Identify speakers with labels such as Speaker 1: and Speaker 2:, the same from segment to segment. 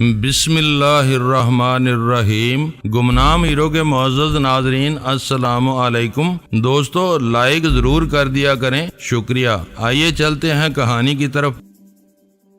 Speaker 1: بسم اللہ الرحمن الرحیم۔ گمنام ہیرو کے معزز ناظرین السلام علیکم۔ دوستو لائک ضرور کر دیا کریں، شکریہ۔ آئیے چلتے ہیں کہانی کی طرف۔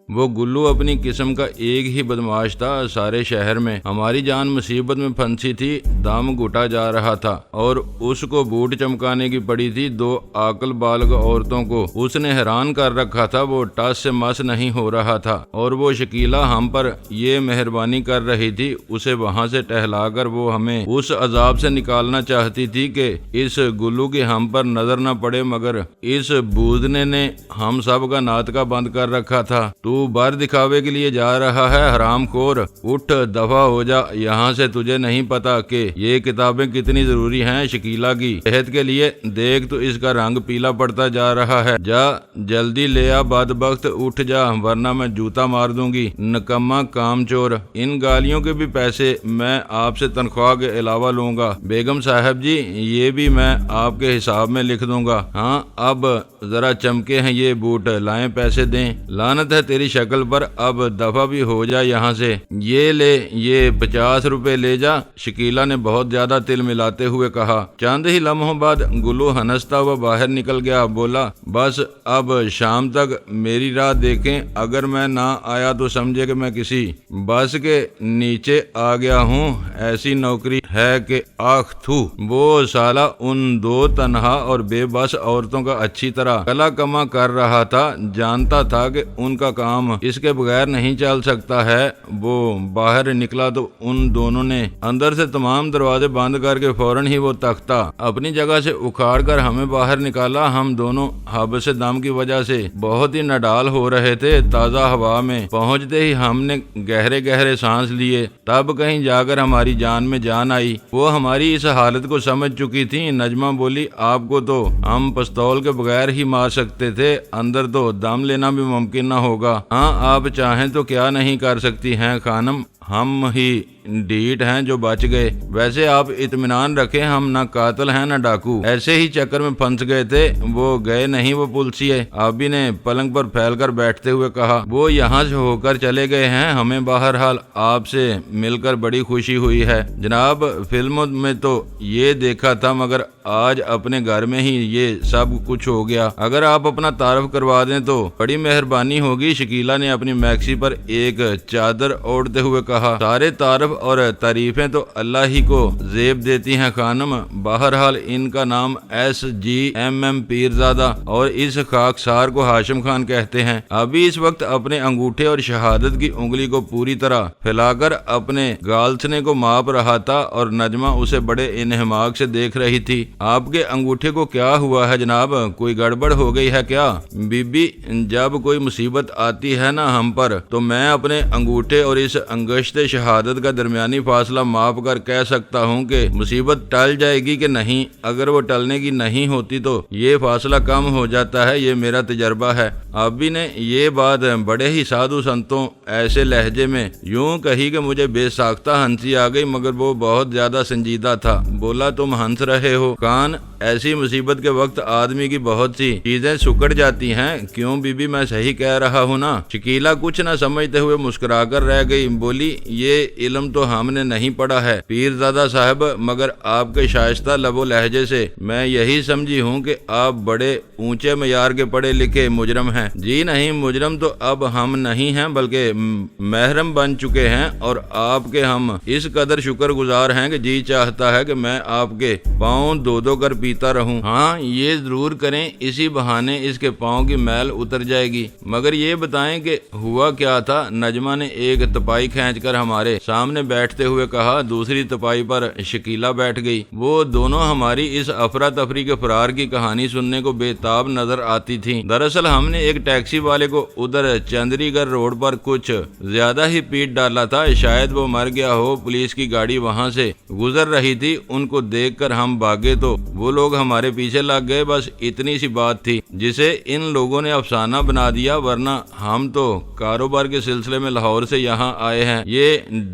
Speaker 1: وہ گلو اپنی قسم کا ایک ہی بدمعاش تھا۔ سارے شہر میں ہماری جان مصیبت میں پھنسی تھی، دم گھٹا جا رہا تھا اور اس کو بوٹ چمکانے کی پڑی تھی۔ دو عاقل بالغ عورتوں کو اس نے حیران کر رکھا تھا۔ وہ ٹس سے مس نہیں ہو رہا تھا اور وہ شکیلا ہم پر یہ مہربانی کر رہی تھی، اسے وہاں سے ٹہلا کر وہ ہمیں اس عذاب سے نکالنا چاہتی تھی کہ اس گلو کی ہم پر نظر نہ پڑے، مگر اس بوزنے نے ہم سب کا ناطقہ بند کر رکھا تھا۔ تو بار دکھاوے کے لیے جا رہا ہے، حرام خور، اٹھ دفع ہو جا یہاں سے۔ تجھے نہیں پتا کہ یہ کتابیں کتنی ضروری ہیں شکیلا کی صحت کے لیے؟ دیکھ تو اس کا رنگ پیلا پڑتا جا رہا ہے۔ جا جلدی لے آ بدبخت، اٹھ جا ورنہ میں جوتا مار دوں گی، نکما کام چور۔ ان گالیوں کے بھی پیسے میں آپ سے تنخواہ کے علاوہ لوں گا بیگم صاحب جی، یہ بھی میں آپ کے حساب میں لکھ دوں گا۔ ہاں اب ذرا چمکے ہیں یہ بوٹ، لائیں پیسے دیں۔ لعنت ہے تیری شکل پر، اب دفع بھی ہو جا یہاں سے۔ یہ لے، یہ 50 روپے لے جا، شکیلا نے بہت زیادہ تل ملاتے ہوئے کہا۔ چند ہی لمحوں بعد گلو ہنستا ہوا باہر نکل گیا، بولا بس اب شام تک میری راہ دیکھیں، اگر میں نہ آیا تو سمجھے کہ میں کسی بس کے نیچے آ گیا ہوں۔ ایسی نوکری ہے کہ آخ تھو۔ وہ سالہ ان دو تنہا اور بے بس عورتوں کا اچھی طرح کلا کما کر رہا تھا، جانتا تھا کہ ان کا کام اس کے بغیر نہیں چل سکتا ہے۔ وہ باہر نکلا تو ان دونوں نے اندر سے تمام دروازے بند کر کے فوراً ہی وہ تختہ اپنی جگہ سے اکھاڑ کر ہمیں باہر نکالا۔ ہم دونوں حبس دم کی وجہ سے بہت ہی نڈال ہو رہے تھے۔ تازہ ہوا میں پہنچتے ہی ہم نے گہرے گہرے سانس لیے، تب کہیں جا کر ہماری جان میں جان آئی۔ وہ ہماری اس حالت کو سمجھ چکی تھی۔ نجمہ بولی آپ کو تو ہم پستول کے بغیر ہی مار سکتے تھے، اندر تو دم لینا بھی ممکن نہ ہوگا۔ ہاں آپ چاہیں تو کیا نہیں کر سکتی ہیں خانم، ہم ہی ڈھیٹ ہیں جو بچ گئے۔ ویسے آپ اطمینان رکھیں، ہم نہ قاتل ہیں نہ ڈاکو، ایسے ہی چکر میں پھنس گئے تھے۔ وہ گئے نہیں، وہ پولیس آبی نے پلنگ پر پھیل کر بیٹھتے ہوئے کہا۔ وہ یہاں سے ہو کر چلے گئے ہیں، ہمیں بہرحال آپ سے مل کر بڑی خوشی ہوئی ہے جناب۔ فلموں میں تو یہ دیکھا تھا، مگر آج اپنے گھر میں ہی یہ سب کچھ ہو گیا۔ اگر آپ اپنا تعارف کروا دیں تو بڑی مہربانی ہوگی۔ شکیلا نے اپنی میکسی پر ایک چادر اوڑھتے ہوئے کہا۔ سارے تعارف اور تعریفیں تو اللہ ہی کو زیب دیتی ہیں خانم۔ بہرحال ان کا نام SGMM پیرزادہ اور اس خاکسار کو ہاشم خان کہتے ہیں۔ ابھی اس وقت اپنے انگوٹھے اور شہادت کی انگلی کو پوری طرح پھیلا کر اپنے گالسنے کو ماپ رہا تھا اور نجمہ اسے بڑے انہماک سے دیکھ رہی تھی۔ آپ کے انگوٹھے کو کیا ہوا ہے جناب؟ کوئی گڑبڑ ہو گئی ہے کیا؟ بی بی جب کوئی مصیبت آتی ہے نا ہم پر، تو میں اپنے انگوٹھے اور اس انگشت شہادت کا درمیانی فاصلہ ماپ کر کہہ سکتا ہوں کہ مصیبت ٹل جائے گی کہ نہیں۔ اگر وہ ٹلنے کی نہیں ہوتی تو یہ فاصلہ کم ہو جاتا ہے، یہ میرا تجربہ ہے۔ آبی نے یہ بات بڑے ہی سادھو سنتوں ایسے لہجے میں یوں کہی کہ مجھے بے ساختہ ہنسی آ گئی، مگر وہ بہت زیادہ سنجیدہ تھا۔ بولا تم ہنس رہے ہو کان، ایسی مصیبت کے وقت آدمی کی بہت سی چیزیں سکڑ جاتی ہیں۔ کیوں بی بی میں صحیح کہہ رہا ہوں نا؟ شکیلا کچھ نہ سمجھتے ہوئے مسکرا کر رہ گئی، بولی یہ علم تو ہم نے نہیں پڑھا ہے پیرزادہ صاحب، مگر آپ کے شائستہ لب و لہجے سے میں یہی سمجھی ہوں کہ آپ بڑے اونچے معیار کے پڑھے لکھے مجرم ہیں۔ جی نہیں، مجرم تو اب ہم نہیں ہیں بلکہ محرم بن چکے ہیں، اور آپ کے ہم اس قدر شکر گزار ہیں کہ جی چاہتا ہے کہ میں آپ کے پاؤں دو دو کر پیتا رہوں۔ ہاں یہ ضرور کریں، اسی بہانے اس کے پاؤں کی میل اتر جائے گی۔ مگر یہ بتائیں کہ ہوا کیا تھا؟ نجمہ نے ایک تپائی کھینچ کر ہمارے سامنے بیٹھتے ہوئے کہا۔ دوسری تپائی پر شکیلا بیٹھ گئی۔ وہ دونوں ہماری اس افراتفری کے فرار کی کہانی سننے کو بے تاب نظر آتی تھیں۔ دراصل ہم نے ایک ٹیکسی والے کو ادھر چندری گڑھ روڈ پر کچھ زیادہ ہی پیٹ ڈالا تھا، شاید وہ مر گیا ہو۔ پولیس کی گاڑی وہاں سے گزر رہی تھی، ان کو دیکھ کر ہم بھاگے تو وہ لوگ ہمارے پیچھے لگ گئے۔ بس اتنی سی بات تھی جسے ان لوگوں نے افسانہ بنا دیا، ورنہ ہم تو کاروبار کے سلسلے میں لاہور سے یہاں آئے ہیں۔ یہ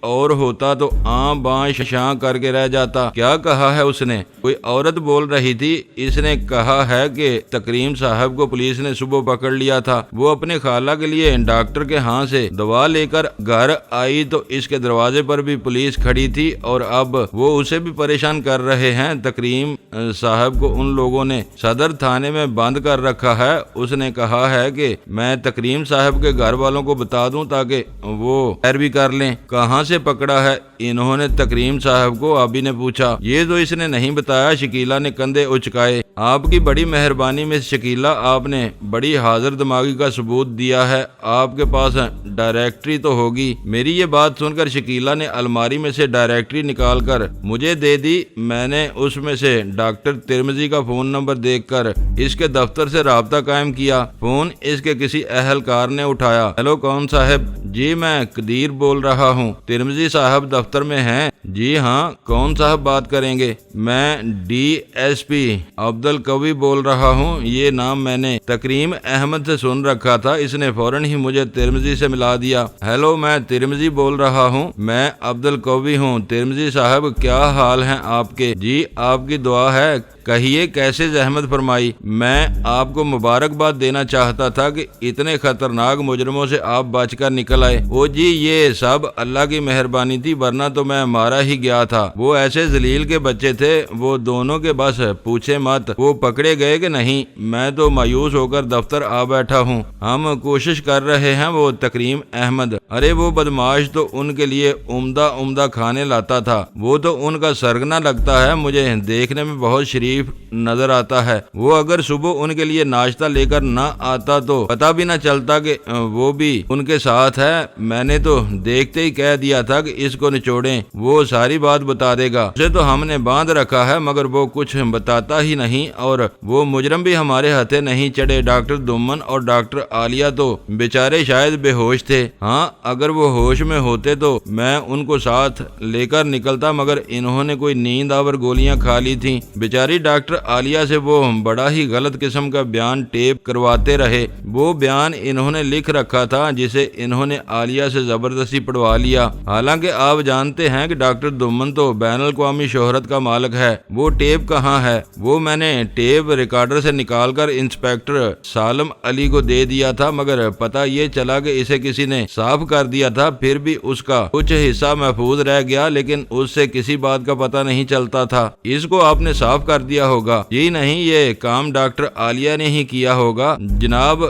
Speaker 1: اور ہوتا تو آں باں شاں کر کے رہ جاتا۔ کیا کہا ہے اس نے؟ کوئی عورت بول رہی تھی، اس نے کہا ہے کہ تکریم صاحب کو پولیس نے صبح پکڑ لیا تھا، وہ اپنے خالہ کے لیے ڈاکٹر کے ہاں سے دوا لے کر گھر آئی تو اس کے دروازے پر بھی پولیس کھڑی تھی اور اب وہ اسے بھی پریشان کر رہے ہیں۔ تکریم صاحب کو ان لوگوں نے صدر تھانے میں بند کر رکھا ہے۔ اس نے کہا ہے کہ میں تکریم صاحب کے گھر والوں کو بتا دوں تاکہ وہ خیر بھی کر لیں۔ کہاں سے پکڑا ہے؟ انہوں نے تکریم صاحب کو آبی نے پوچھا۔ یہ تو اس نے نہیں بتایا، شکیلہ نے کندھے اچکائے۔ آپ کی بڑی مہربانی مس شکیلہ، آپ نے بڑی حاضر دماغی کا ثبوت دیا ہے، آپ کے پاس ڈائریکٹری تو ہوگی۔ میری یہ بات سن کر شکیلہ نے الماری میں سے ڈائریکٹری نکال کر مجھے دے دی۔ میں نے اس میں سے ڈاکٹر ترمزی کا فون نمبر دیکھ کر اس کے دفتر سے رابطہ قائم کیا۔ فون اس کے کسی اہلکار نے اٹھایا۔ ہیلو، کون صاحب؟ جی میں قدیر بول رہا ہوں۔ ترمزی صاحب دفتر میں ہیں؟ جی ہاں، کون صاحب بات کریں گے؟ میں ڈی ایس پی عبدالقوی بول رہا ہوں۔ یہ نام میں نے تکریم احمد سے سن رکھا تھا، اس نے فوراً ہی مجھے ترمزی سے ملا دیا۔ ہیلو، میں ترمزی بول رہا ہوں۔ میں عبدالقوی ہوں۔ ترمزی صاحب کیا حال ہیں آپ کے؟ جی آپ کی دعا ہے، کہیے کیسے زحمت فرمائی؟ میں آپ کو مبارکباد دینا چاہتا تھا کہ اتنے خطرناک مجرموں سے آپ بچ کر نکل آئے۔ او جی، یہ سب اللہ کی مہربانی تھی، ورنہ تو میں مارا ہی گیا تھا۔ وہ ایسے ذلیل کے بچے تھے، وہ دونوں کے بس پوچھے مت وہ پکڑے گئے کہ نہیں۔ میں تو مایوس ہو کر دفتر آ بیٹھا ہوں۔ ہم کوشش کر رہے ہیں۔ وہ تکریم احمد، ارے وہ بدماش تو ان کے لیے عمدہ کھانے لاتا تھا۔ وہ تو ان کا سرگنا لگتا ہے، مجھے دیکھنے میں بہت شریف نظر آتا ہے۔ وہ اگر صبح ان کے لیے ناشتہ لے کر نہ آتا تو پتہ بھی نہ چلتا کہ وہ بھی ان کے ساتھ ہے۔ میں نے تو دیکھتے ہی کہہ دیا تھا کہ اس کو نچوڑیں، وہ ساری بات بتا دے گا۔ اسے تو ہم نے باندھ رکھا ہے مگر وہ کچھ بتاتا ہی نہیں، اور وہ مجرم بھی ہمارے ہتھے نہیں چڑھے۔ ڈاکٹر دمن اور ڈاکٹر عالیہ تو بیچارے شاید بے ہوش تھے۔ ہاں، اگر وہ ہوش میں ہوتے تو میں ان کو ساتھ لے کر نکلتا، مگر انہوں نے کوئی نیند آور گولیاں کھا لی تھیں۔ بیچاری ڈاکٹر عالیہ سے وہ بڑا ہی غلط قسم کا بیان ٹیپ کرواتے رہے۔ وہ بیان انہوں نے لکھ رکھا تھا جسے انہوں نے عالیہ سے زبردستی پڑھوا لیا۔ حالانکہ آپ جانتے ہیں کہ ڈاکٹر دمن تو بین الاقوامی شہرت کا مالک ہے۔ وہ ٹیپ کہاں ہے؟ وہ میں نے ٹیپ ریکارڈر سے نکال کر انسپیکٹر سالم علی کو دے دیا تھا، مگر پتہ یہ چلا کہ اسے کسی نے صاف کر دیا تھا۔ پھر بھی اس کا کچھ حصہ محفوظ رہ گیا، لیکن اس سے کسی بات کا پتہ نہیں چلتا تھا۔ اس کو آپ نے صاف کر دیا ہوگا؟ جی نہیں، یہ کام ڈاکٹر عالیہ نے ہی کیا ہوگا جناب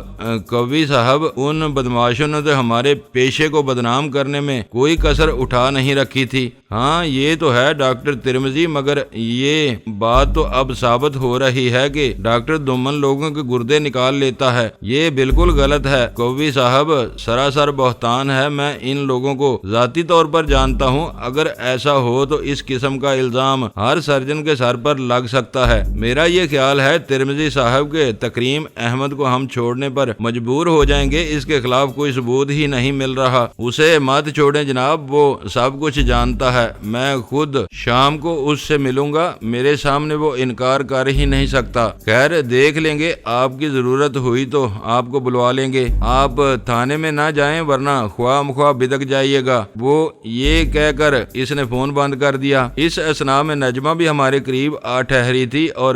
Speaker 1: قوی صاحب۔ ان بدماشوں نے تو ہمارے پیشے کو بدنام کرنے میں کوئی کسر اٹھا نہیں رکھی تھی۔ ہاں یہ تو ہے ڈاکٹر ترمزی، مگر یہ بات تو اب ثابت ہو رہی ہے کہ ڈاکٹر دمن لوگوں کے گردے نکال لیتا ہے۔ یہ بالکل غلط ہے قوی صاحب، سراسر بہتان ہے۔ میں ان لوگوں کو ذاتی طور پر جانتا ہوں۔ اگر ایسا ہو تو اس قسم کا الزام ہر سرجن کے سر پر لگ سکتا ہے۔ میرا یہ خیال ہے ترمزی صاحب کے تکریم احمد کو ہم چھوڑنے پر مجبور ہو جائیں گے۔ اس کے خلاف کوئی ثبوت ہی نہیں مل رہا۔ اسے مت چھوڑیں جناب، وہ سب کچھ جانتا ہے۔ میں خود شام کو اس سے ملوں گا، میرے سامنے وہ انکار کر ہی نہیں سکتا۔ خیر دیکھ لیں گے، آپ کی ضرورت ہوئی تو آپ کو بلوا لیں گے۔ آپ تھانے میں نہ جائیں ورنہ خواہ مخواہ بدک جائیے گا۔ وہ یہ کہہ کر اس نے فون بند کر دیا۔ اس اثناء میں نجمہ بھی ہمارے قریب آ ٹھہری تھی اور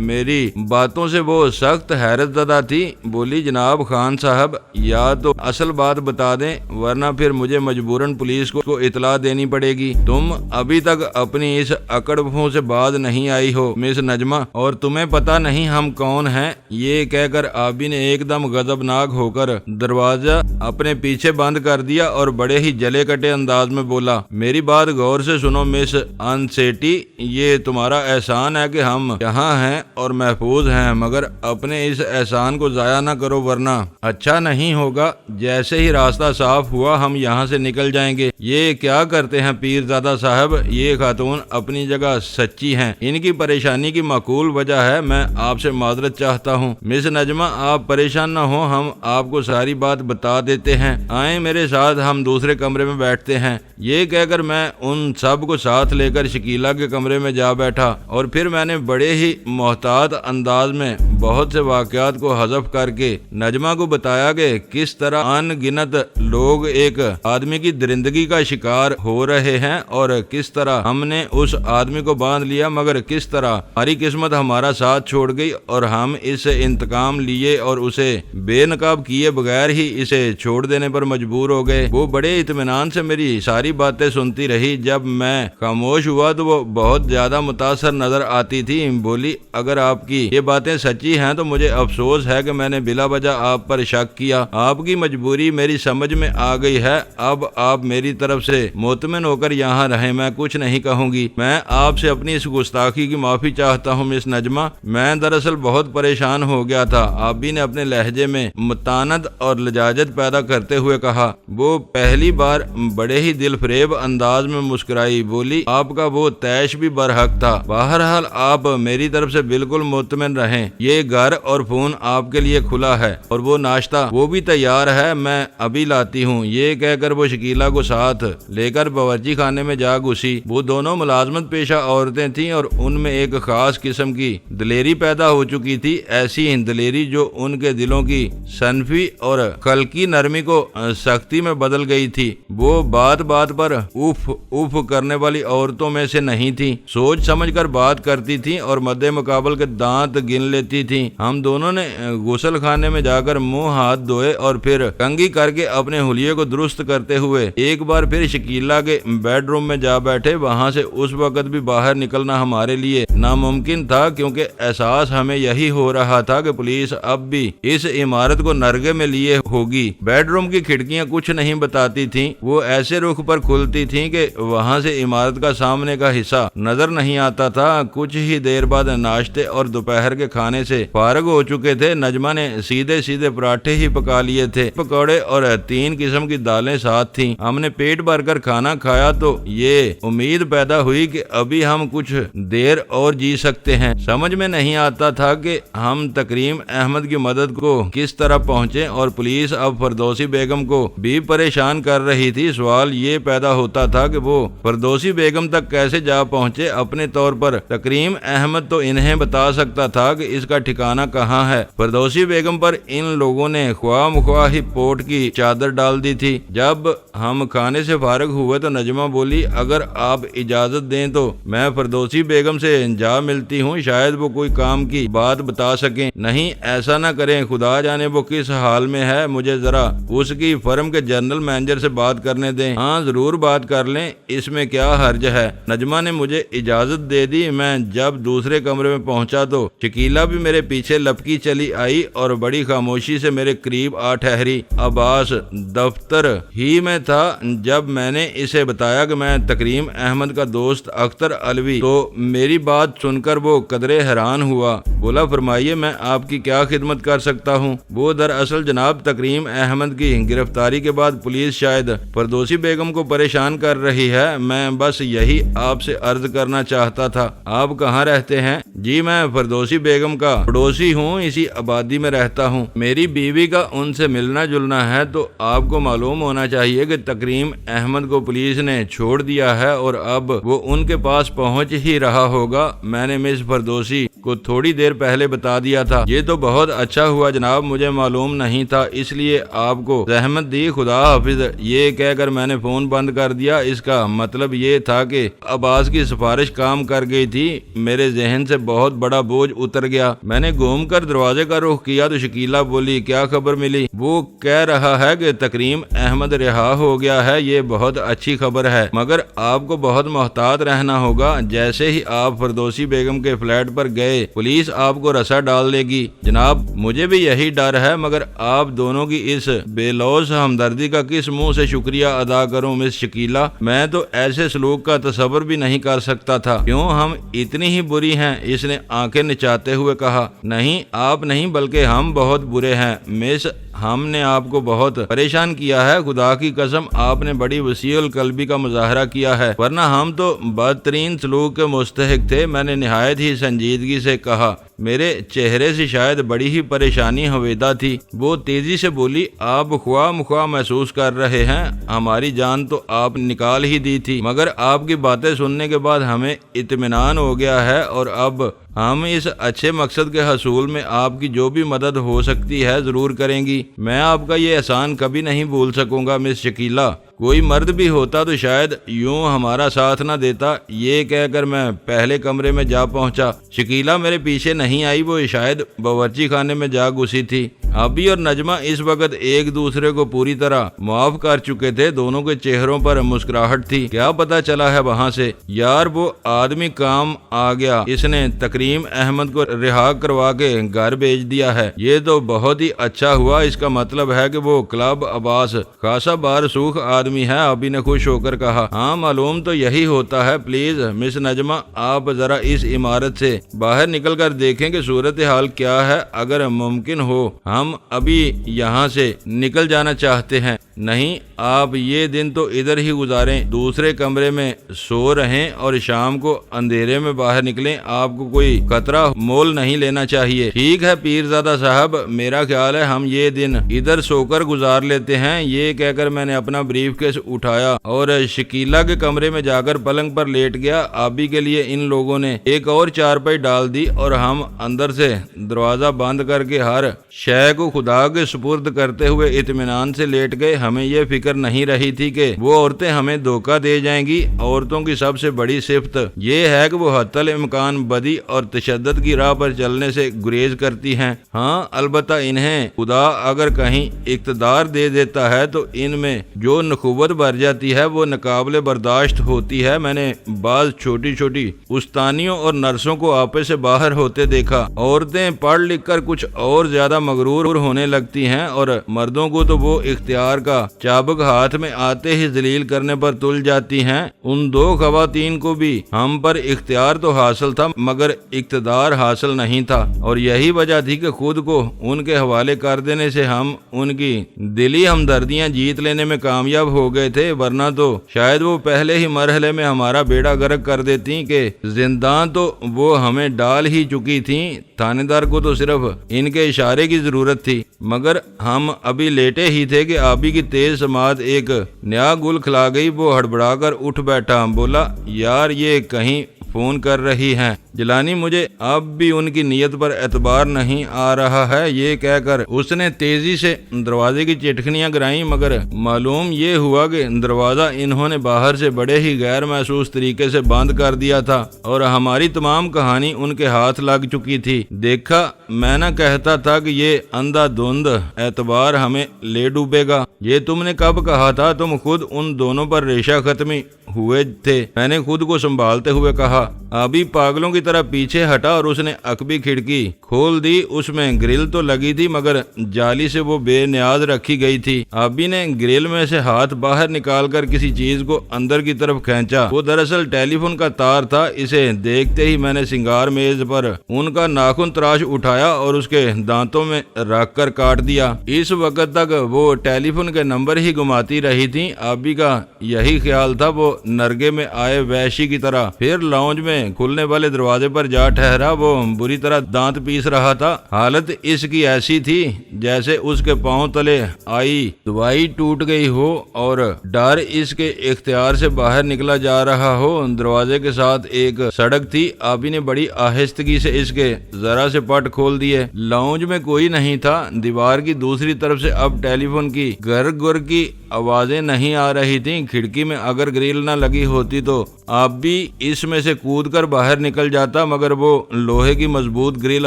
Speaker 1: میری باتوں سے وہ سخت حیرت زدہ تھی۔ بولی جناب خان صاحب، یا تو اصل بات بتا دیں ورنہ پھر مجھے مجبوراً پولیس کو اطلاع دینی پڑے گی۔ تم ابھی تک اپنی اس اکڑ سے باز نہیں آئی ہو مس نجمہ، اور تمہیں پتہ نہیں ہم کون ہیں۔ یہ کہہ کر آبی نے ایک دم غضبناک ہو کر دروازہ اپنے پیچھے بند کر دیا اور بڑے ہی جلے کٹے انداز میں بولا، میری بات غور سے سنو مس انسیٹی، یہ تمہارا احسان ہے کہ ہم یہاں ہیں اور محفوظ ہیں، مگر اپنے اس احسان کو ضائع نہ کرو ورنہ اچھا نہیں ہوگا۔ جیسے ہی راستہ صاف ہوا ہم یہاں سے نکل جائیں گے۔ یہ کیا کرتے ہیں پیر زادہ صاحب، یہ خاتون اپنی جگہ سچی ہیں، ان کی پریشانی کی معقول وجہ ہے۔ میں آپ سے معذرت چاہتا ہوں مس نجمہ، آپ پریشان نہ ہوں، ہم آپ کو ساری بات بتا دیتے ہیں۔ آئیں میرے میرے ساتھ ہم دوسرے کمرے میں بیٹھتے ہیں۔ یہ کہہ کر میں ان سب کو ساتھ لے کر شکیلہ کے کمرے میں جا بیٹھا اور پھر میں نے بڑے ہی محتاط انداز میں بہت سے واقعات کو حذف کر کے نجمہ کو بتایا کہ کس طرح ان گنت لوگ ایک آدمی کی درندگی کا شکار ہو رہے ہیں اور کس طرح ہم نے اس آدمی کو باندھ لیا، مگر کس طرح ہماری قسمت ہمارا ساتھ چھوڑ گئی اور ہم اس سے انتقام لیے اور اسے بے نقاب کیے بغیر ہی اسے چھوڑ دینے پر مجبور ہو گئے۔ وہ بڑے اطمینان سے میری ساری باتیں سنتی رہی۔ جب میں خاموش ہوا تو وہ بہت زیادہ متاثر نظر آتی تھی۔ بولی، اگر آپ کی یہ باتیں سچی ہیں تو مجھے افسوس ہے کہ میں نے بلا وجہ آپ پر شک کیا۔ آپ کی مجبوری میری سمجھ میں آ گئی ہے۔ اب آپ میری طرف سے مطمئن ہو کر یہاں رہیں، میں کچھ نہیں کہوں گی۔ میں آپ سے اپنی اس گستاخی کی معافی چاہتا ہوں مس نجمہ۔ میں دراصل بہت پریشان ہو گیا تھا، آبی نے اپنے لہجے میں متانت اور لجاجت پیدا کرتے ہوئے کہا۔ وہ پہلی بار بڑے ہی دل فریب انداز میں مسکرائی۔ بولی، آپ کا وہ تیش بھی برحق تھا۔ بہرحال آپ میری طرف سے بالکل مطمئن رہیں، یہ گھر اور فون آپ کے لیے کھلا ہے اور وہ ناشتہ وہ بھی تیار ہے، میں ابھی لاتی ہوں۔ یہ کہہ کر وہ شکیلہ کو ساتھ لے کر باورچی خانے میں جا گھسی۔ وہ دونوں ملازمت پیشہ عورتیں تھیں اور ان میں ایک خاص قسم کی دلیری پیدا ہو چکی تھی، ایسی دلیری جو ان کے دلوں کی صنفی اور خلقی نرمی کو سختی میں بدل گئی تھی۔ وہ بات بات پر اوف اوف کرنے والی عورتوں میں سے نہیں تھی، سوچ سمجھ کر بات کرتی تھیں اور مد مقابل کے دانت گن لیتی تھیں۔ ہم دونوں نے غسل خانے میں جا کر منہ ہاتھ دھوئے اور پھر کنگھی کر کے اپنے حلیے کو درست کرتے ہوئے ایک بار پھر شکیلہ کے بیڈ روم میں جا بیٹھے۔ وہاں سے اس وقت بھی باہر نکلنا ہمارے لیے ناممکن تھا، کیونکہ احساس ہمیں یہی ہو رہا تھا کہ پولیس اب بھی اس عمارت کو نرغے میں لیے ہوگی۔ بیڈ روم کی کھڑکیاں کچھ نہیں بتاتی تھیں، وہ ایسے رخ پر کھلتی تھیں کہ وہاں سے عمارت کا سامنے کا حصہ نظر نہیں آتا تھا۔ کچھ ہی دیر بعد ناشتے اور دوپہر کے کھانے سے فارغ ہو چکے تھے۔ نجمہ نے سیدھے سیدھے پراٹھے ہی پکا لیے تھے، پکوڑے اور 3 قسم کی دالیں ساتھ تھیں۔ ہم نے پیٹ بھر کر کھانا کھایا تو یہ امید پیدا ہوئی کہ ابھی ہم کچھ دیر اور جی سکتے ہیں۔ سمجھ میں نہیں آتا تھا کہ ہم تکریم احمد کی مدد کو کس طرح پہنچے، اور پولیس اب فردوسی بیگم کو بھی پریشان کر رہی تھی۔ سوال یہ پیدا ہوتا تھا کہ وہ فردوسی بیگم تک کیسے جا پہنچے۔ اپنے طور پر تکریم احمد تو انہیں بتا سکتا تھا کہ اس کا ٹھکانہ کہاں ہے۔ فردوسی بیگم پر ان لوگوں نے خواہ مخواہ ہی پوٹ کی چادر ڈال دی تھی۔ جب ہم کھانے سے فارغ ہوئے تو نجمہ بولی، اگر آپ اجازت دیں تو میں فردوسی بیگم سے جا ملتی ہوں، شاید وہ کوئی کام کی بات بتا سکیں۔ نہیں، ایسا نہ کریں، خدا جانے وہ کس حال میں ہے، مجھے ذرا اس کی فرم کے جنرل مینیجر سے بات کرنے دیں۔ ہاں ضرور بات کر لیں، اس میں کیا حرج ہے۔ نجمہ نے مجھے اجازت دے دی۔ میں جب دوسرے کمرے میں پہنچا تو شکیلہ بھی میرے پیچھے لپکی چلی آئی اور بڑی خاموشی سے میرے قریب آ ٹھہری۔ عباس دفتر ہی میں تھا جب میں نے اسے بتایا کہ میں تکریم احمد کا دوست اختر علوی، تو میری بات سن کر وہ قدرے حیران ہوا۔ بولا، فرمائیے، میں آپ کی کیا خدمت کر سکتا ہوں؟ وہ دراصل جناب تکریم احمد کی گرفتاری کے بعد پولیس شاید فردوسی بیگم کو پریشان کر رہی ہے، میں بس یہی آپ سے عرض کرنا چاہتا تھا۔ آپ کہاں رہتے ہیں؟ جی، میں فردوسی بیگم کا پڑوسی ہوں، اسی آبادی میں رہتا ہوں۔ میری بیوی کا ان سے ملنا جلنا ہے، تو آپ کو معلوم ہونا چاہیے کہ تکریم احمد کو پولیس نے چھوڑ دیا ہے اور اب وہ ان کے پاس پہنچ ہی رہا ہوگا۔ میں نے مس فردوسی کو تھوڑی دیر پہلے بتا دیا تھا۔ یہ تو بہت اچھا ہوا جناب، مجھے معلوم نہیں تھا، اس لیے آپ کو زحمت دی، خدا حافظ۔ یہ کہہ کر میں نے فون بند کر دیا۔ اس کا مطلب یہ تھا کہ عباس کی سفارش کام کر گئی تھی۔ میرے ذہن سے بہت بڑا بوجھ اتر گیا۔ میں نے گھوم کر دروازے کا رخ کیا تو شکیلہ بولی، کیا خبر ملی؟ وہ کہہ رہا ہے کہ تکریم احمد رہا ہو گیا ہے، یہ بہت اچھی خبر ہے، مگر آپ کو بہت محتاط رہنا ہوگا۔ جیسے ہی آپ فردوسی بیگم کے فلیٹ پر گئے، پولیس آپ کو رسا ڈال دے گی۔ جناب، مجھے بھی یہی ڈر ہے، مگر آپ دونوں کی اس بے لوث ہمدردی کا کس منہ سے شکریہ ادا کروں مس شکیلہ؟ میں تو ایسے سلوک کا تصور بھی نہیں کر سکتا تھا۔ کیوں ہم اتنی ہی بری ہیں؟ اس نے آنکھیں نچاتے ہوئے کہا۔ نہیں، آپ نہیں، بلکہ ہم بہت برے ہیں مس، ہم نے آپ کو بہت پریشان کیا ہے۔ خدا کی قسم آپ نے بڑی وسیع القلبی کا مظاہرہ کیا ہے، ورنہ ہم تو بدترین سلوک کے مستحق تھے۔ میں نے نہایت ہی سنجیدگی سے کہا۔ میرے چہرے سے شاید بڑی ہی پریشانی ہویدا تھی۔ وہ تیزی سے بولی، آپ خواہ مخواہ محسوس کر رہے ہیں، ہماری جان تو آپ نکال ہی دی تھی، مگر آپ کی باتیں سننے کے بعد ہمیں اطمینان ہو گیا ہے، اور اب ہم اس اچھے مقصد کے حصول میں آپ کی جو بھی مدد ہو سکتی ہے ضرور کریں گی۔ میں آپ کا یہ احسان کبھی نہیں بھول سکوں گا مس شکیلا۔ کوئی مرد بھی ہوتا تو شاید یوں ہمارا ساتھ نہ دیتا۔ یہ کہہ کر میں پہلے کمرے میں جا پہنچا۔ شکیلا میرے پیچھے نہیں آئی، وہ شاید باورچی خانے میں جا گھسی تھی۔ ابھی اور نجمہ اس وقت ایک دوسرے کو پوری طرح معاف کر چکے تھے، دونوں کے چہروں پر مسکراہٹ تھی۔ کیا پتا چلا ہے وہاں سے؟ یار وہ آدمی کام آ گیا، اس نے تکریم احمد کو رہا کروا کے گھر بھیج دیا ہے۔ یہ تو بہت ہی اچھا ہوا، اس کا مطلب ہے کہ وہ کلب عباس خاصا بارسوخ آدمی ہے، ابھی نے خوش ہو کر کہا۔ ہاں معلوم تو یہی ہوتا ہے۔ پلیز مس نجمہ، آپ ذرا اس عمارت سے باہر نکل کر دیکھیں کہ صورتحال کیا ہے، اگر ممکن ہو ہم ابھی یہاں سے نکل جانا چاہتے ہیں۔ نہیں، آپ یہ دن تو ادھر ہی گزاریں، دوسرے کمرے میں سو رہیں اور شام کو اندھیرے میں باہر نکلیں، آپ کو کوئی خطرہ مول نہیں لینا چاہیے۔ ٹھیک ہے پیرزادہ صاحب، میرا خیال ہے ہم یہ دن ادھر سو کر گزار لیتے ہیں۔ یہ کہہ کر میں نے اپنا بریف کیس اٹھایا اور شکیلا کے کمرے میں جا کر پلنگ پر لیٹ گیا۔ آبی کے لیے ان لوگوں نے ایک اور چارپائی ڈال دی اور ہم اندر سے دروازہ بند کر کے ہر شے کو خدا کے سپرد کرتے ہوئے اطمینان سے لیٹ گئے۔ ہمیں یہ فکر نہیں رہی تھی کہ وہ عورتیں ہمیں دھوکہ دے جائیں گی۔ عورتوں کی سب سے بڑی صفت یہ ہے کہ وہ حتی الامکان بدی اور تشدد کی راہ پر چلنے سے گریز کرتی ہیں۔ ہاں البتہ انہیں خدا اگر کہیں اقتدار دے دیتا ہے تو ان میں جو نخوت بھر جاتی ہے وہ ناقابل برداشت ہوتی ہے۔ میں نے بعض چھوٹی چھوٹی استانیوں اور نرسوں کو آپے سے باہر ہوتے دیکھا۔ عورتیں پڑھ لکھ کر کچھ اور زیادہ مغرور ہونے لگتی ہیں اور مردوں کو تو وہ اختیار کا چابک ہاتھ میں آتے ہی ذلیل کرنے پر تل جاتی ہیں۔ ان دو خواتین کو بھی ہم پر اختیار تو حاصل تھا مگر اقتدار حاصل نہیں تھا، اور یہی وجہ تھی کہ خود کو ان کے حوالے کر دینے سے ہم ان کی دلی ہمدردیاں جیت لینے میں کامیاب ہو گئے تھے، ورنہ تو شاید وہ پہلے ہی مرحلے میں ہمارا بیڑا غرق کر دیتی کہ زندان تو وہ ہمیں ڈال ہی چکی تھیں۔ تھانے دار کو تو صرف ان کے اشارے کی ضرورت تھی، مگر ہم ابھی لیٹے ہی تھے کہ آبی کی تیز سماعت ایک نیا گل کھلا گئی۔ وہ ہڑبڑا کر اٹھ بیٹھا، بولا یار یہ کہیں فون کر رہی ہیں جیلانی، مجھے اب بھی ان کی نیت پر اعتبار نہیں آ رہا ہے۔ یہ کہہ کر اس نے تیزی سے دروازے کی چٹکنیاں گرائیں، مگر معلوم یہ ہوا کہ دروازہ انہوں نے باہر سے بڑے ہی غیر محسوس طریقے سے بند کر دیا تھا اور ہماری تمام کہانی ان کے ہاتھ لگ چکی تھی۔ دیکھا، میں نہ کہتا تھا کہ یہ اندھا دھند اعتبار ہمیں لے ڈوبے گا۔ یہ تم نے کب کہا تھا؟ تم خود ان دونوں پر ریشہ ختمی ہوئے تھے۔ میں نے خود کو سنبھالتے ہوئے کہا۔ ابھی پاگلوں کی طرح پیچھے ہٹا اور اس نے عقبی کھڑکی کھول دی۔ اس میں گرل تو لگی تھی مگر جالی سے وہ بے نیاز رکھی گئی تھی۔ ابھی نے گرل میں سے ہاتھ باہر نکال کر کسی چیز کو اندر کی طرف کھینچا۔ وہ دراصل ٹیلی فون کا تار تھا۔ اسے دیکھتے ہی میں نے سنگار میز پر ان کا ناخن تراش اٹھایا اور اس کے دانتوں میں رکھ کر کاٹ دیا۔ اس وقت تک وہ ٹیلی فون کے نمبر ہی گماتی رہی تھی۔ ابھی کا یہی خیال تھا۔ وہ نرگے میں آئے وحشی کی طرح پھر لاؤنج میں کھلنے والے دروازے پر جا ٹھہرا۔ وہ بری طرح دانت پیس رہا تھا۔ حالت اس کی ایسی تھی جیسے اس کے پاؤں تلے آئی دوائی ٹوٹ گئی ہو اور ڈر اس کے اختیار سے باہر نکلا جا رہا ہو۔ دروازے کے ساتھ ایک سڑک تھی۔ آبی نے بڑی آہستگی سے اس کے ذرا سے پٹ کھول دیے۔ لاؤنج میں کوئی نہیں تھا۔ دیوار کی دوسری طرف سے اب ٹیلی فون کی گر گر کی آوازیں نہیں آ رہی تھیں۔ کھڑکی میں اگر گریل نہ لگی ہوتی تو آپ بھی اس میں سے کود کر باہر نکل جاتا، مگر وہ لوہے کی مضبوط گریل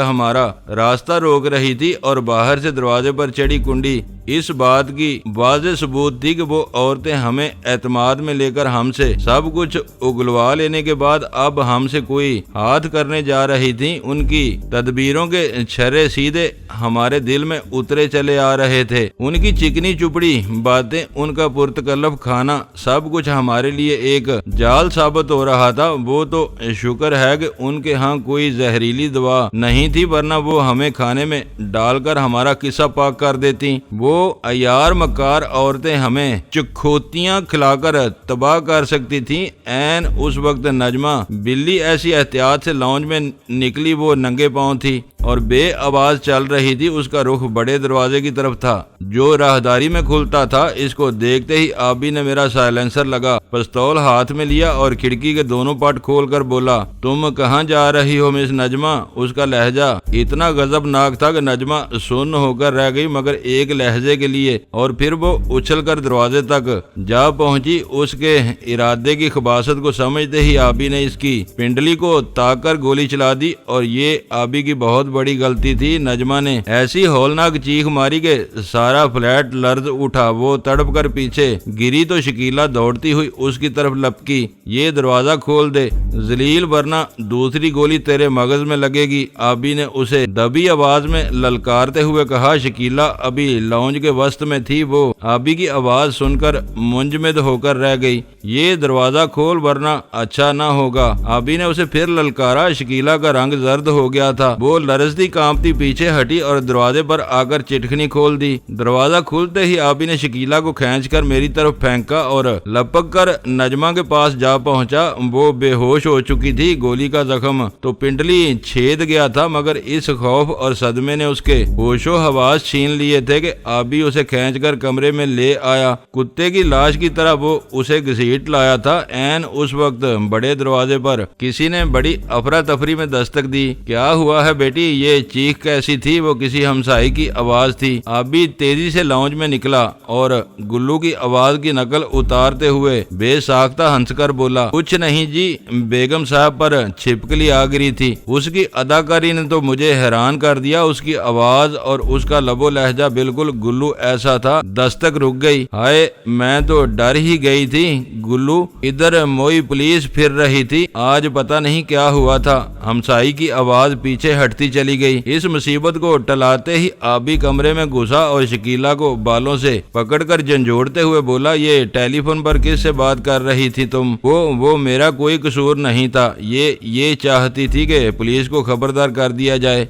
Speaker 1: ہمارا راستہ روک رہی تھی اور باہر سے دروازے پر چڑی کنڈی اس بات کی واضح ثبوت تھی کہ وہ عورتیں ہمیں اعتماد میں لے کر ہم سے سب کچھ اگلوا لینے کے بعد اب ہم سے کوئی ہاتھ کرنے جا رہی تھیں۔ ان کی تدبیروں کے چھرے سیدھے ہمارے دل میں اترے چلے آ رہے تھے۔ ان کی چکنی چپڑی باتیں، ان کا پرتکلف کھانا، سب کچھ ہمارے لیے ایک جال ثابت ہو رہا تھا۔ وہ تو شکر ہے کہ ان کے ہاں کوئی زہریلی دوا نہیں تھی، ورنہ وہ ہمیں کھانے میں ڈال کر ہمارا قصہ پاک کر دیتی۔ وہ وہ عیار مکار عورتیں ہمیں چکھوتیاں کھلا کر تباہ کر سکتی تھیں۔ عین اس وقت نجمہ بلی ایسی احتیاط سے لاؤنج میں نکلی، وہ ننگے پاؤں تھی اور بے آواز چل رہی تھی۔ اس کا رخ بڑے دروازے کی طرف تھا جو راہداری میں کھلتا تھا۔ اس کو دیکھتے ہی آبی نے میرا سائلنسر لگا پستول ہاتھ میں لیا اور کھڑکی کے دونوں پٹ کھول کر بولا، تم کہاں جا رہی ہو مس نجمہ؟ اس کا لہجہ اتنا غضبناک تھا کہ نجمہ سن ہو کر رہ گئی، مگر ایک لہجے کے لیے، اور پھر وہ اچھل کر دروازے تک جا پہنچی۔ اس کے ارادے کی خباثت کو سمجھتے ہی آبی نے اس کی پنڈلی کو تاک کر گولی چلا دی، اور یہ آبی کی بہت بڑی غلطی تھی۔ نجمہ نے ایسی ہولناک چیخ ماری کہ سارا فلیٹ لرز اٹھا۔ وہ تڑپ کر پیچھے گری تو شکیلا دوڑتی ہوئی اس کی طرف لپکی، یہ دروازہ کھول دے ذلیل ورنہ دوسری گولی تیرے مغز میں لگے گی۔ آبی نے اسے دبی آواز میں للکارتے ہوئے کہا۔ شکیلا ابھی لاؤنج کے وسط میں تھی، وہ آبی کی آواز سن کر منجمد ہو کر رہ گئی۔ یہ دروازہ کھول ورنہ اچھا نہ ہوگا۔ آبی نے اسے پھر للکارا۔ شکیلا کا رنگ زرد ہو گیا تھا، وہ لرزتی کانپتی پیچھے ہٹی اور دروازے پر آ کر چٹکنی کھول دی۔ دروازہ کھلتے ہی آبی نے شکیلا کو کھینچ کر میری طرف پھینکا اور لپک کر نجمہ کے پاس جا پہنچا۔ وہ بے ہوش ہو چکی تھی۔ گولی کا زخم تو پنڈلی چھید گیا تھا، مگر اس خوف اور صدمے نے اس کے ہوش و حواس چھین لیے تھے کہ آبی اسے کھینچ کر کمرے میں لے آیا۔ کتے کی لاش کی طرح وہ اسے گھسیٹ لایا تھا۔ عین اس وقت بڑے دروازے پر کسی نے بڑی افراتفری میں دستک دی۔ کیا ہوا ہے بیٹی؟ یہ چیخ کیسی تھی؟ وہ کسی ہمسائی کی آواز تھی۔ آبی تیزی سے لاؤنج میں نکلا اور گلو کی آواز کی نقل اتارتے ہوئے بے ساختہ ہنس کر بولا، کچھ نہیں جی، بیگم صاحب پر چھپکلی آ گری تھی۔ اس کی اداکاری نے تو مجھے حیران کر دیا۔ اس کی آواز اور اس کا لب و لہجہ بالکل گلو ایسا تھا۔ دستک رک گئی۔ ہائے، میں تو ڈر ہی گئی تھی۔ گلو ادھر موئی پولیس پھر رہی تھی، آج پتہ نہیں کیا ہوا تھا۔ ہمسائی کی آواز پیچھے ہٹتی چلی گئی۔ اس مصیبت کو ٹلاتے ہی آبی کمرے میں گھسا اور شکیلا کو بالوں سے پکڑ کر جھنجھوڑتے ہوئے بولا، یہ ٹیلی فون پر کس سے بات کر رہی تھی تم؟ وہ میرا کوئی قصور نہیں تھا۔ یہ چاہتی تھی کہ پولیس کو خبردار کر دیا جائے۔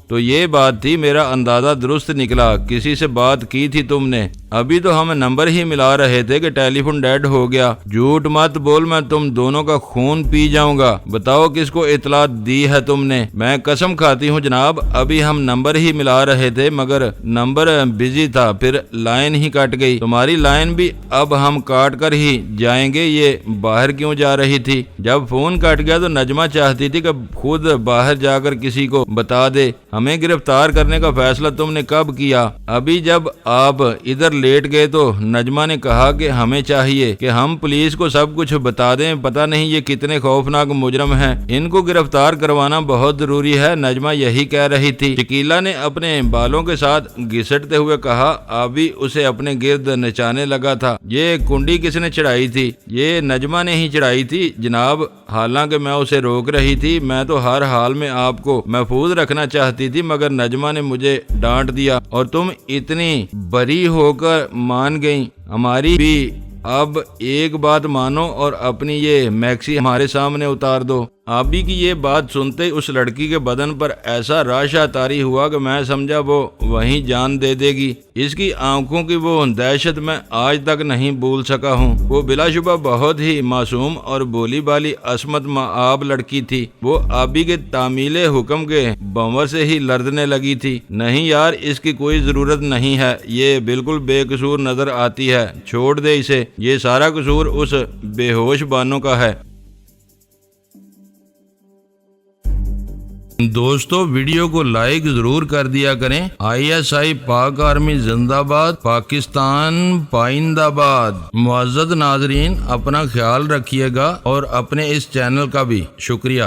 Speaker 1: تو یہ بات تھی، میرا اندازہ درست نکلا۔ کسی سے بات کی تھی تم نے؟ ابھی تو ہم نمبر ہی ملا رہے تھے کہ ٹیلی فون ڈیڈ ہو گیا۔ جھوٹ مت بول، میں تم دونوں کا خون پی جاؤں گا۔ بتاؤ کس کو اطلاع دی ہے تم نے؟ میں قسم کھاتی ہوں جناب، ابھی ہم نمبر ہی ملا رہے تھے، مگر نمبر بزی تھا، پھر لائن ہی کٹ گئی۔ تمہاری لائن بھی اب ہم کاٹ کر ہی جائیں گے۔ یہ باہر کیوں جا رہی تھی؟ جب فون کٹ گیا تو نجمہ چاہتی تھی کہ خود باہر جا کر کسی کو بتا دے۔ ہمیں گرفتار کرنے کا فیصلہ تم نے کب کیا؟ ابھی جب آپ ادھر لیٹ گئے تو نجمہ نے کہا کہ ہمیں چاہیے کہ ہم پولیس کو سب کچھ بتا دیں۔ پتہ نہیں یہ کتنے خوفناک مجرم ہیں، ان کو گرفتار کروانا بہت ضروری ہے۔ نجمہ یہی کہہ رہی تھی۔ شکیلا نے اپنے بالوں کے ساتھ گھسٹتے ہوئے کہا۔ آبی اسے اپنے گرد نچانے لگا تھا۔ یہ کنڈی کس نے چڑھائی تھی؟ یہ نجمہ نے ہی چڑھائی تھی جناب، حالانکہ میں اسے روک رہی تھی۔ میں تو ہر حال میں آپ کو محفوظ رکھنا چاہتی تھی، مگر نجمہ نے مجھے ڈانٹ دیا اور تم اتنی بری ہو کر مان گئی۔ ہماری بھی اب ایک بات مانو اور اپنی یہ میکسی ہمارے سامنے اتار دو۔ آبی کی یہ بات سنتے اس لڑکی کے بدن پر ایسا راشا طاری ہوا کہ میں سمجھا وہ وہیں جان دے دے گی۔ اس کی آنکھوں کی وہ دہشت میں آج تک نہیں بھول سکا ہوں۔ وہ بلا شبہ بہت ہی معصوم اور بولی بالی عصمت مآب لڑکی تھی۔ وہ آبی کے تعمیل حکم کے بنور سے ہی لرزنے لگی تھی۔ نہیں یار، اس کی کوئی ضرورت نہیں ہے، یہ بالکل بے قصور نظر آتی ہے، چھوڑ دے اسے، یہ سارا قصور اس بے ہوش بانو کا ہے۔ دوستو ویڈیو کو لائک ضرور کر دیا کریں۔ ISI پاک آرمی زندہ باد، پاکستان پائندہ باد۔ معزز ناظرین، اپنا خیال رکھیے گا اور اپنے اس چینل کا بھی شکریہ۔